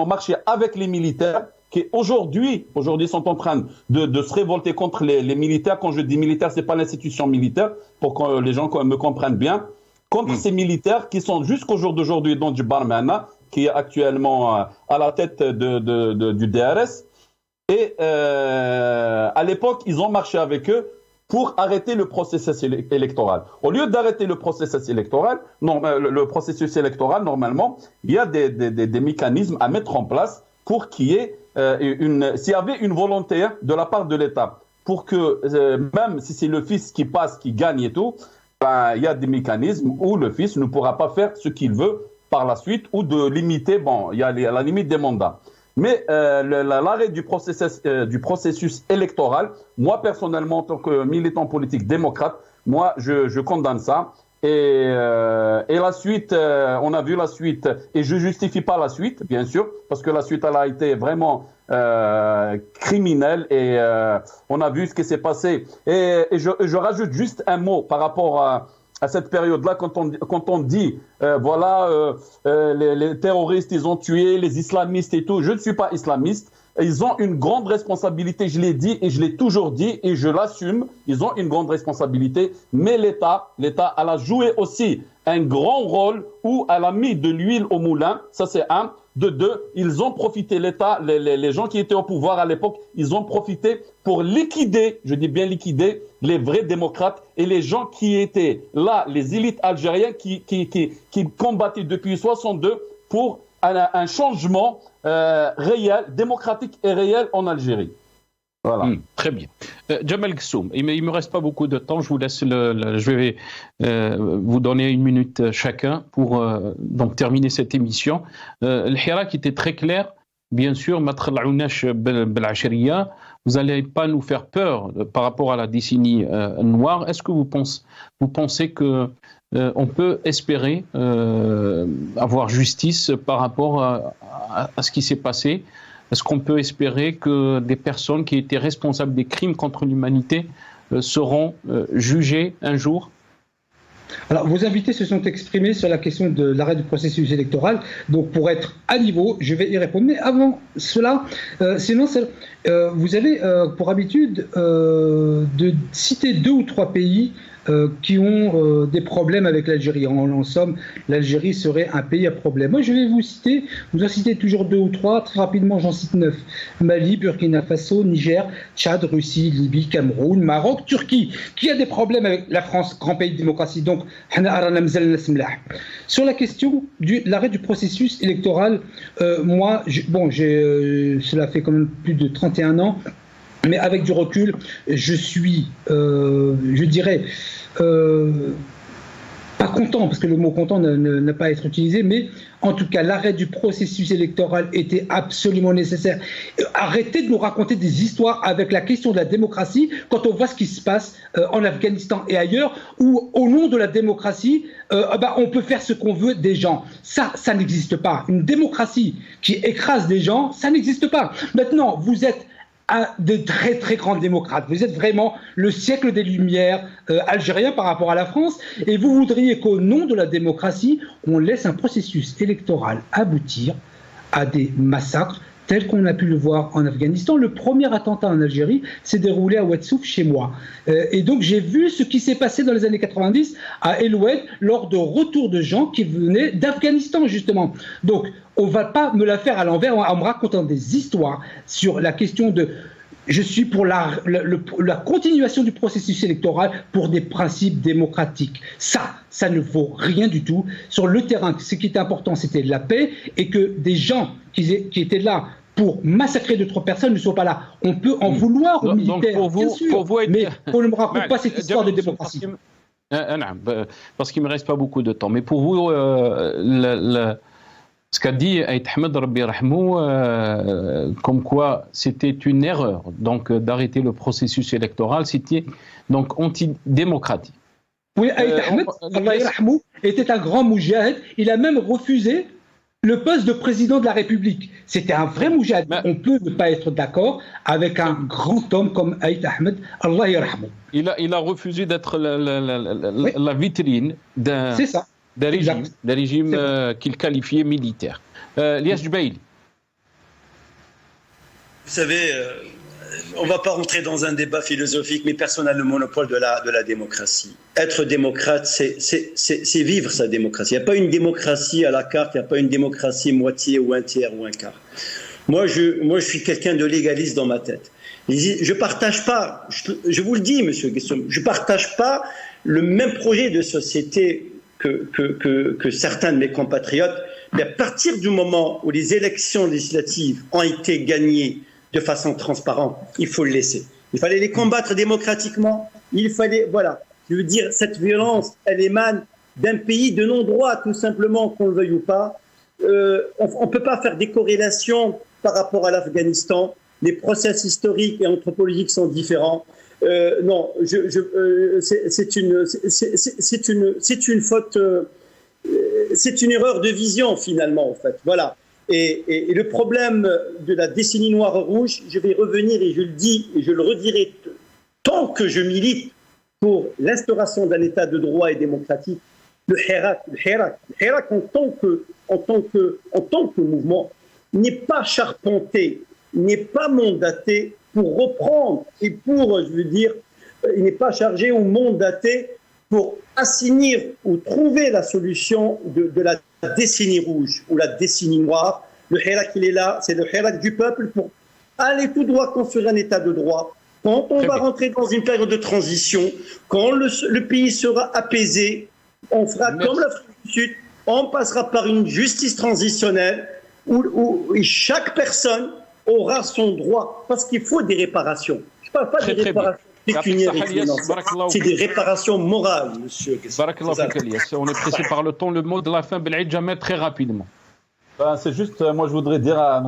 marché avec les militaires, qui aujourd'hui sont en train de se révolter contre les militaires. Quand je dis militaire, c'est pas l'institution militaire, pour que les gens me comprennent bien, contre ces militaires qui sont jusqu'au jour d'aujourd'hui dans Djibar Mahna, qui est actuellement à la tête du DRS. Et à l'époque, ils ont marché avec eux pour arrêter le processus électoral. Au lieu d'arrêter le processus électoral, normalement, il y a des mécanismes à mettre en place pour qu'il y ait s'il y avait une volonté de la part de l'État, pour que même si c'est le fils qui passe, qui gagne et tout, il y a des mécanismes où le fils ne pourra pas faire ce qu'il veut par la suite, ou de limiter, il y a la limite des mandats. Mais l'arrêt du processus électoral, moi personnellement, en tant que militant politique démocrate, moi je condamne ça. Et la suite, on a vu la suite, et je justifie pas la suite, bien sûr, parce que la suite elle a été vraiment criminelle, et on a vu ce qui s'est passé. Et je rajoute juste un mot par rapport à cette période-là, quand on dit les terroristes, ils ont tué les islamistes et tout. Je ne suis pas islamiste. Ils ont une grande responsabilité, je l'ai dit et je l'ai toujours dit et je l'assume. Ils ont une grande responsabilité, mais l'État, elle a joué aussi un grand rôle où elle a mis de l'huile au moulin. Ça, c'est un. De deux, ils ont profité, l'État, les gens qui étaient au pouvoir à l'époque, ils ont profité pour liquider, je dis bien liquider, les vrais démocrates et les gens qui étaient là, les élites algériennes qui combattaient depuis 62 pour un changement réel, démocratique et réel en Algérie. Voilà. Très bien. Djemal Ghessoum, il ne me reste pas beaucoup de temps, je vous laisse je vais vous donner 1 minute chacun pour donc terminer cette émission. Le Hirak était très clair, bien sûr, vous n'allez pas nous faire peur par rapport à la décennie noire. Est-ce que vous pensez que on peut espérer avoir justice par rapport à ce qui s'est passé? Est-ce qu'on peut espérer que des personnes qui étaient responsables des crimes contre l'humanité seront jugées un jour? Alors, vos invités se sont exprimés sur la question de l'arrêt du processus électoral. Donc, pour être à niveau, je vais y répondre. Mais avant cela, vous avez pour habitude de citer 2 ou 3 pays qui ont des problèmes avec l'Algérie. En somme, l'Algérie serait un pays à problème. Moi, je vais vous en citer toujours 2 ou 3. Très rapidement, j'en cite 9. Mali, Burkina Faso, Niger, Tchad, Russie, Libye, Cameroun, Maroc, Turquie, qui a des problèmes avec la France, grand pays de démocratie. Donc, sur la question de l'arrêt du processus électoral, moi, cela fait quand même plus de 31 ans, mais avec du recul, je suis, je dirais, pas content, parce que le mot content n'a pas à être utilisé, mais en tout cas, l'arrêt du processus électoral était absolument nécessaire. Arrêtez de nous raconter des histoires avec la question de la démocratie quand on voit ce qui se passe en Afghanistan et ailleurs, où au nom de la démocratie, on peut faire ce qu'on veut des gens. Ça n'existe pas. Une démocratie qui écrase des gens, ça n'existe pas. Maintenant, vous êtes de très très grands démocrates. Vous êtes vraiment le siècle des Lumières algérien par rapport à la France, et vous voudriez qu'au nom de la démocratie, on laisse un processus électoral aboutir à des massacres tels qu'on a pu le voir en Afghanistan. Le premier attentat en Algérie s'est déroulé à Ouadsouf, chez moi. Et donc j'ai vu ce qui s'est passé dans les années 90 à El Oued lors de retour de gens qui venaient d'Afghanistan, justement. Donc on ne va pas me la faire à l'envers en me racontant des histoires sur la question de... Je suis pour la continuation du processus électoral pour des principes démocratiques. Ça ne vaut rien du tout. Sur le terrain, ce qui est important, c'était la paix, et que des gens qui étaient là pour massacrer d'autres personnes ne soient pas là. On peut en vouloir aux militaires, bien sûr, mais on ne me raconte pas cette histoire de démocratie. Parce qu'il ne me reste pas beaucoup de temps. Mais pour vous, ce qu'a dit Aït Ahmed Rabbi Rahmou, comme quoi c'était une erreur donc d'arrêter le processus électoral, c'était donc antidémocratique. Oui, Aït Ahmed Rabbi Rahmou était un grand moujahid. Il a même refusé le poste de président de la République. C'était un vrai moujahid. On peut ne pas être d'accord avec un grand homme comme Aït Ahmed, Allah yarhamou. Il a refusé d'être la vitrine d'un... C'est ça. Des régimes qu'il qualifiait militaires. Lias Jubaili. Vous savez, on ne va pas rentrer dans un débat philosophique, mais personne n'a le monopole de la démocratie. Être démocrate, c'est vivre sa démocratie. Il n'y a pas une démocratie à la carte, il n'y a pas une démocratie moitié ou un tiers ou un quart. Moi, je suis quelqu'un de légaliste dans ma tête. Je ne partage pas, je vous le dis, monsieur Ghessoum, je ne partage pas le même projet de société que certains de mes compatriotes, mais à partir du moment où les élections législatives ont été gagnées de façon transparente, il faut le laisser. Il fallait les combattre démocratiquement. Il fallait, voilà. Je veux dire, cette violence, elle émane d'un pays de non-droit, tout simplement, qu'on le veuille ou pas. On ne peut pas faire des corrélations par rapport à l'Afghanistan. Les process historiques et anthropologiques sont différents. Non, c'est une faute, c'est une erreur de vision finalement en fait. Voilà. Et le problème de la décennie noire rouge, je vais revenir et je le dis et je le redirai tant que je milite pour l'instauration d'un État de droit et démocratique. Le Hirak en tant que mouvement n'est pas charpenté, n'est pas mandaté pour reprendre et pour, je veux dire, il n'est pas chargé ou mandaté pour assainir ou trouver la solution de la décennie rouge ou la décennie noire. Le Hirak, il est là, c'est le Hirak du peuple pour aller tout droit construire un État de droit. Quand on va rentrer dans une période de transition, quand le pays sera apaisé, on fera comme l'Afrique du Sud, On passera par une justice transitionnelle où chaque personne aura son droit, parce qu'il faut des réparations. Je ne parle pas des réparations pécuniaires et financières, c'est des réparations morales, monsieur. On est pressé par le temps. Le mot de la fin, Belhaïd Jammeh, très rapidement. C'est juste, moi je voudrais dire à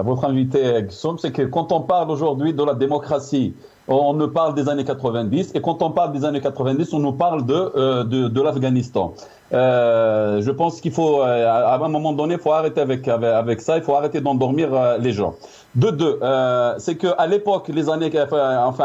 votre invité Gsoum, c'est que quand on parle aujourd'hui de la démocratie, on ne parle des années 90, et quand on parle des années 90, on nous parle de l'Afghanistan. Je pense qu'il faut, à un moment donné, il faut arrêter avec ça, il faut arrêter d'endormir les gens. C'est qu'à l'époque,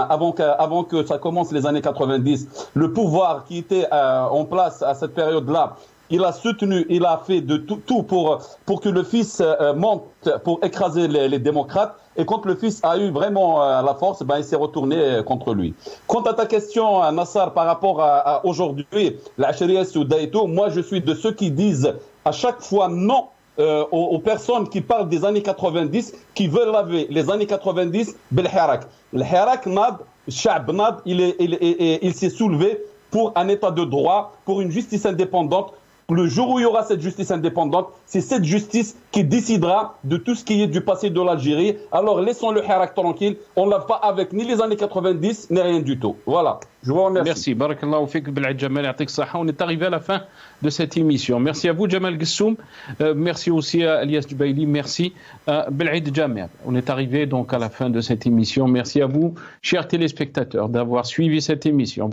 avant que ça commence les années 90, le pouvoir qui était en place à cette période-là, il a soutenu, il a fait de tout pour que le fils monte pour écraser les démocrates. Et quand le fils a eu vraiment la force, il s'est retourné contre lui. Quant à ta question, Nassar, par rapport à aujourd'hui, la Sharia Soudaïto, moi je suis de ceux qui disent à chaque fois non aux personnes qui parlent des années 90, qui veulent laver les années 90 بالحراك. الحراك ناض الشعب ناض il s'est soulevé pour un état de droit, pour une justice indépendante. Le jour où il y aura cette justice indépendante, c'est cette justice qui décidera de tout ce qui est du passé de l'Algérie. Alors laissons le Hirak tranquille. On ne l'a pas avec ni les années 90, ni rien du tout. Voilà. Je vous remercie. Merci. Barakallahu fik Belhaïd Jammeh, yatik saha. On est arrivé à la fin de cette émission. Merci à vous, Jamal Gsoum. Merci aussi à Elias Jubaili. Merci à Belhaïd Jammeh. On est arrivé donc à la fin de cette émission. Merci à vous, chers téléspectateurs, d'avoir suivi cette émission.